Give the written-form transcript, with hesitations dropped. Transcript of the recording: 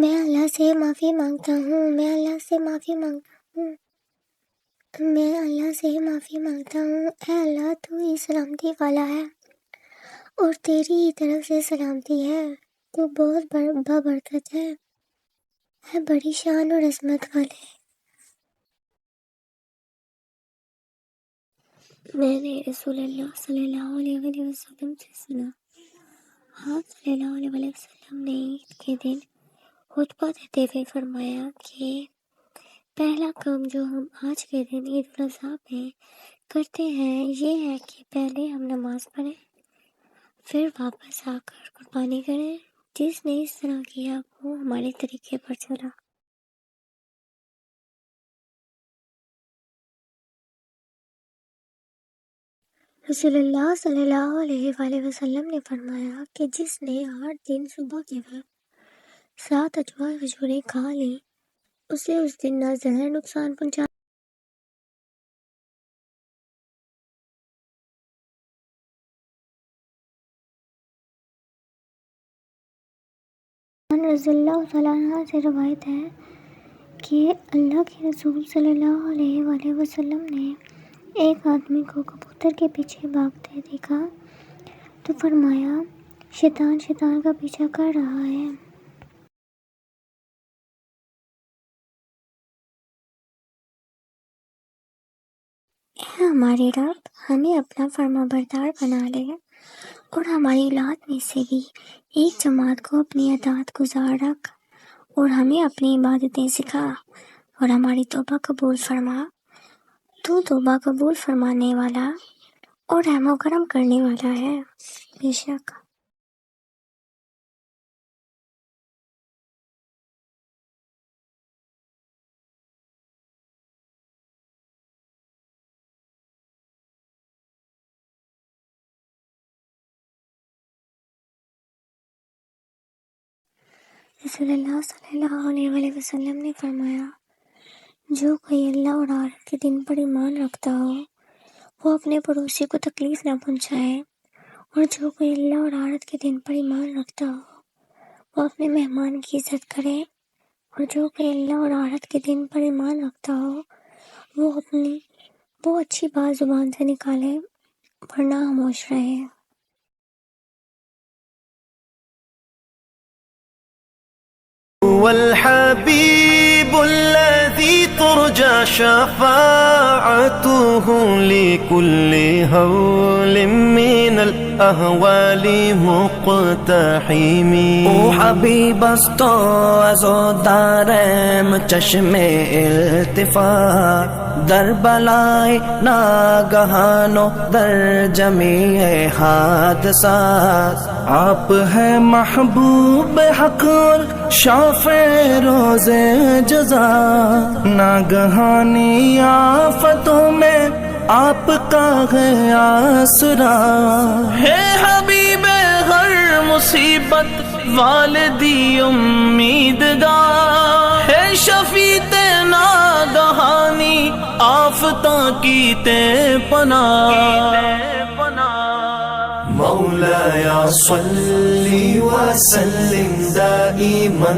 میں اللہ سے معافی مانگتا ہوں، میں اللہ سے معافی مانگتا ہوں، میں اللہ سے معافی مانگتا ہوں۔ اے اللہ، تو ہی سلامتی والا ہے اور تیری ہی طرف سے سلامتی ہے۔ تو بہت بابرکت ہے بڑی شان اور عظمت والے۔ میں نے رسول اللہ صلی اللہ علیہ وآلہ وسلم سے سنا، آپ صلی اللہ علیہ وآلہ وسلم نے عید کے دن خطبہ دیتے ہوئے فرمایا کہ پہلا کام جو ہم آج کے دن عید الاضحیٰ میں کرتے ہیں یہ ہے کہ پہلے ہم نماز پڑھیں، پھر واپس آ کر قربانی کریں۔ جس نے اس طرح کیا وہ ہمارے طریقے پر چلا۔ رسول اللہ صلی اللہ علیہ وآلہ وسلم نے فرمایا کہ جس نے 8 دن صبح کے وقت 7 اجوا کھجوریں کھا لیں اسے اس دن نہ زہر نقصان پہنچا رضی اللہ تعالیٰ عنہ سے روایت ہے کہ اللہ کے رسول صلی اللہ علیہ وآلہ وسلم نے ایک آدمی کو کبوتر کے پیچھے بھاگتے دیکھا تو فرمایا شیطان کا پیچھا کر رہا ہے۔ اے ہمارے رب، ہمیں اپنا فرما بردار بنا لے اور ہماری اولاد میں سے بھی ایک جماعت کو اپنی اطاعت گزار رکھ، اور ہمیں اپنی عبادتیں سکھا اور ہماری توبہ قبول فرما۔ تو توبہ قبول فرمانے والا اور رحم و کرم کرنے والا ہے۔ بے شک رسول اللہ صلی اللہ علیہ وآلہ وسلم نے فرمایا جو کوئی اللہ اور آخرت کے دن پر ایمان رکھتا ہو وہ اپنے پڑوسی کو تکلیف نہ پہنچائے، اور جو کوئی اللہ اور آخرت کے دن پر ایمان رکھتا ہو وہ اپنے مہمان کی عزت کرے، اور جو کوئی اللہ اور آخرت کے دن پر ایمان رکھتا ہو وہ اچھی بات زبان سے نکالے ورنہ خاموش رہے۔ والحبيب الذي ترجى شفاعته لكل هول من الأهوال مقتحم. او حبیب است تو از و دارم چشم التفات در بلای ناگہان و در جمیع حادثات. آپ ہے محبوب حق شافع روز جزا، ناگہانی آفتوں میں آپ کا ہے آسرا. ہے حبیب ہر مصیبت والدی امیدگار، ہے شفیع ناگہانی آفتاں کی تے پناہ. مولایا صلی وسلم دائما